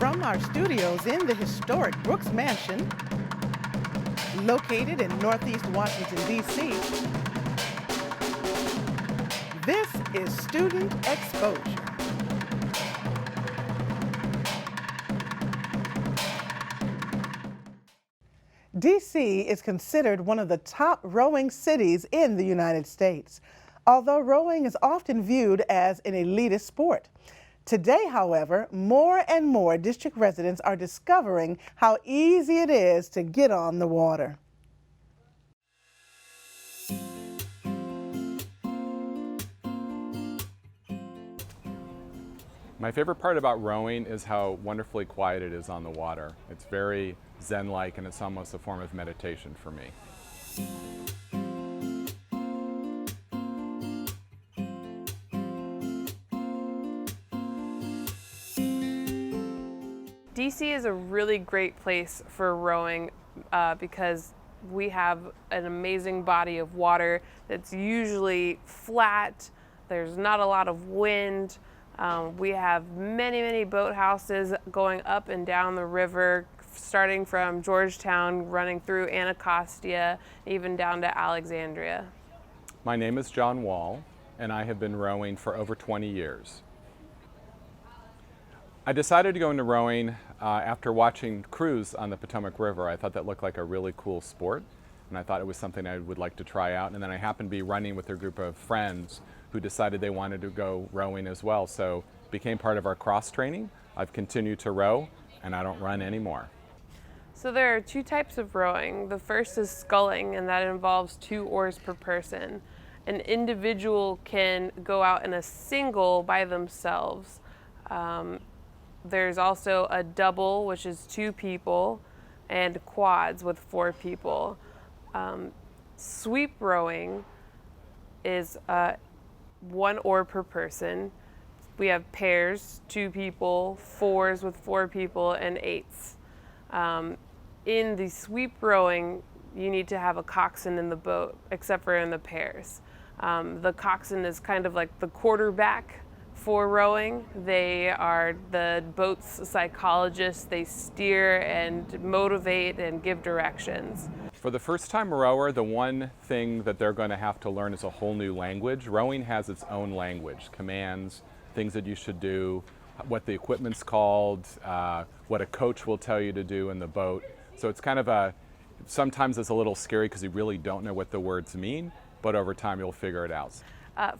From our studios in the historic Brooks Mansion, located in Northeast Washington, D.C., this is Student Exposure. D.C. is considered one of the top rowing cities in the United States, although rowing is often viewed as an elitist sport. Today, however, more and more district residents are discovering how easy it is to get on the water. My favorite part about rowing is how wonderfully quiet it is on the water. It's very zen-like, and it's almost a form of meditation for me. DC is a really great place for rowing because we have an amazing body of water that's usually flat. There's not a lot of wind. We have many boathouses going up and down the river, starting from Georgetown, running through Anacostia, even down to Alexandria. My name is John Wall, and I have been rowing for over 20 years. I decided to go into rowing after watching crews on the Potomac River. I thought that looked like a really cool sport, and I thought it was something I would like to try out. And then I happened to be running with a group of friends who decided they wanted to go rowing as well, so it became part of our cross training. I've continued to row, and I don't run anymore. So there are two types of rowing. The first is sculling, and that involves 2 oars per person. An individual can go out in a single by themselves. There's also a double, which is 2 people, and quads with 4 people. Sweep rowing is 1 oar per person. We have pairs, 2 people, 4s with 4 people, and 8s. In the sweep rowing, you need to have a coxswain in the boat, except for in the pairs. The coxswain is kind of like the quarterback for rowing. They are the boat's psychologists. They steer and motivate and give directions. For the first-time rower, the one thing that they're going to have to learn is a whole new language. Rowing has its own language, commands, things that you should do, what the equipment's called, what a coach will tell you to do in the boat. So it's kind of sometimes it's a little scary because you really don't know what the words mean, but over time you'll figure it out.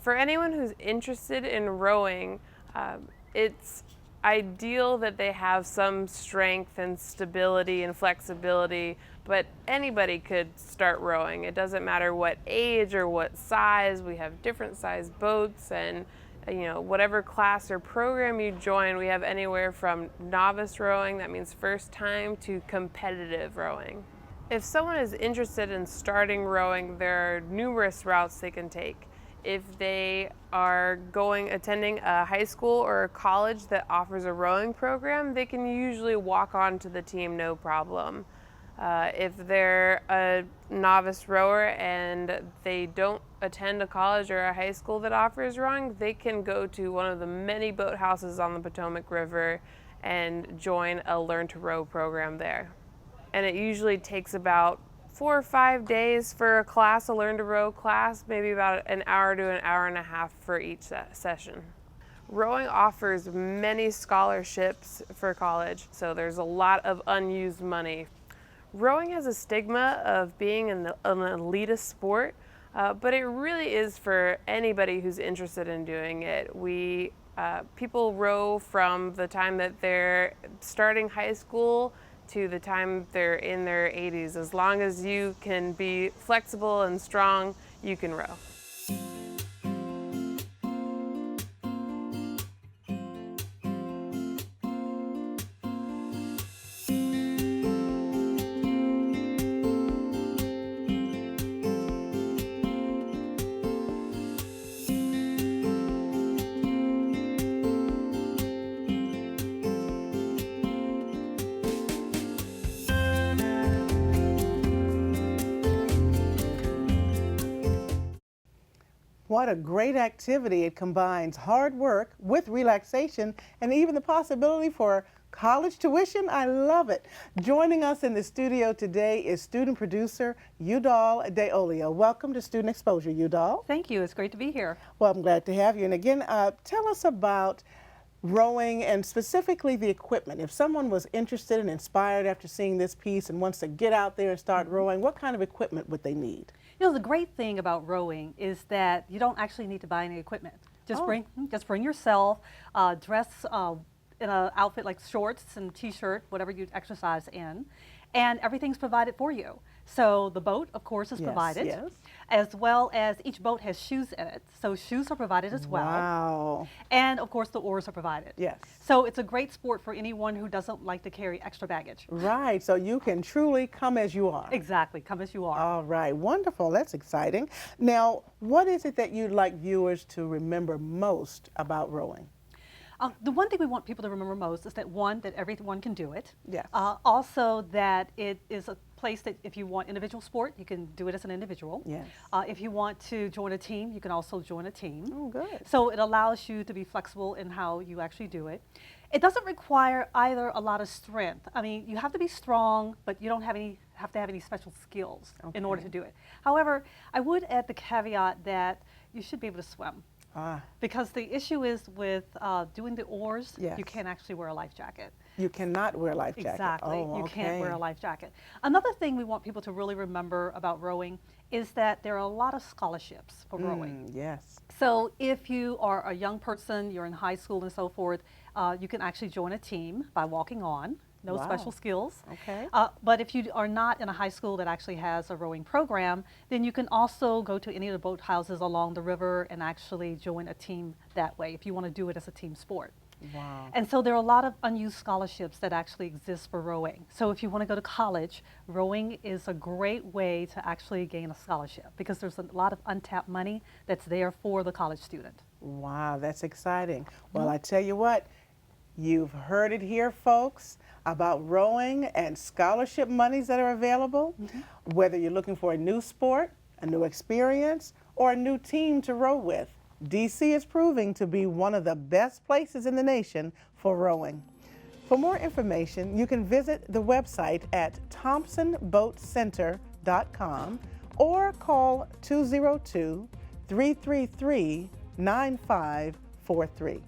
For anyone who's interested in rowing, it's ideal that they have some strength and stability and flexibility, but anybody could start rowing. It doesn't matter what age or what size. We have different size boats, and whatever class or program you join, we have anywhere from novice rowing, that means first time, to competitive rowing. If someone is interested in starting rowing, there are numerous routes they can take. If they are attending a high school or a college that offers a rowing program, they can usually walk on to the team no problem. If they're a novice rower and they don't attend a college or a high school that offers rowing, they can go to one of the many boathouses on the Potomac River and join a Learn to Row program there. And it usually takes about 4 or 5 days for a Learn to Row class, maybe about an hour to an hour and a half for each session. Rowing offers many scholarships for college, so there's a lot of unused money. Rowing has a stigma of being an elitist sport, but it really is for anybody who's interested in doing it. People row from the time that they're starting high school to the time they're in their 80s. As long as you can be flexible and strong, you can row. What a great activity. It combines hard work with relaxation and even the possibility for College tuition, I love it. Joining us in the studio today is student producer Udall Deolio. Welcome to Student Exposure, Udall. Thank you. It's great to be here. Well, I'm glad to have you. And again, tell us about rowing and specifically the equipment. If someone was interested and inspired after seeing this piece and wants to get out there and start rowing, what kind of equipment would they need? You know, the great thing about rowing is that you don't actually need to buy any equipment. Just bring yourself, dress in an outfit like shorts and t-shirt, whatever you exercise in, and everything's provided for you. So the boat, of course, is provided, as well as each boat has shoes in it. So shoes are provided as well. Wow. And of course, the oars are provided. Yes. So it's a great sport for anyone who doesn't like to carry extra baggage. Right, so you can truly come as you are. Exactly, come as you are. All right, wonderful, that's exciting. Now, what is it that you'd like viewers to remember most about rowing? The one thing we want people to remember most is that, one, that everyone can do it. Yes. Also, that it is a place that if you want individual sport, you can do it as an individual. Yes. If you want to join a team, you can also join a team. Oh, good. So it allows you to be flexible in how you actually do it. It doesn't require either a lot of strength. I mean, you have to be strong, but you don't have to have any special skills in order to do it. However, I would add the caveat that you should be able to swim. Because the issue is with doing the oars, you can't actually wear a life jacket. You cannot wear a life jacket. Exactly, Oh, you okay. can't wear a life jacket. Another thing we want people to really remember about rowing is that there are a lot of scholarships for rowing. Yes. So if you are a young person, you're in high school and so forth, you can actually join a team by walking on. No special skills. Okay. But if you are not in a high school that actually has a rowing program, then you can also go to any of the boat houses along the river and actually join a team that way if you want to do it as a team sport. Wow. And so there are a lot of unused scholarships that actually exist for rowing. So if you want to go to college, rowing is a great way to actually gain a scholarship because there's a lot of untapped money that's there for the college student. Wow, that's exciting. Well, I tell you what, you've heard it here, folks, about rowing and scholarship monies that are available. Whether you're looking for a new sport, a new experience, or a new team to row with, DC is proving to be one of the best places in the nation for rowing. For more information, you can visit the website at thompsonboatcenter.com or call 202-333-9543.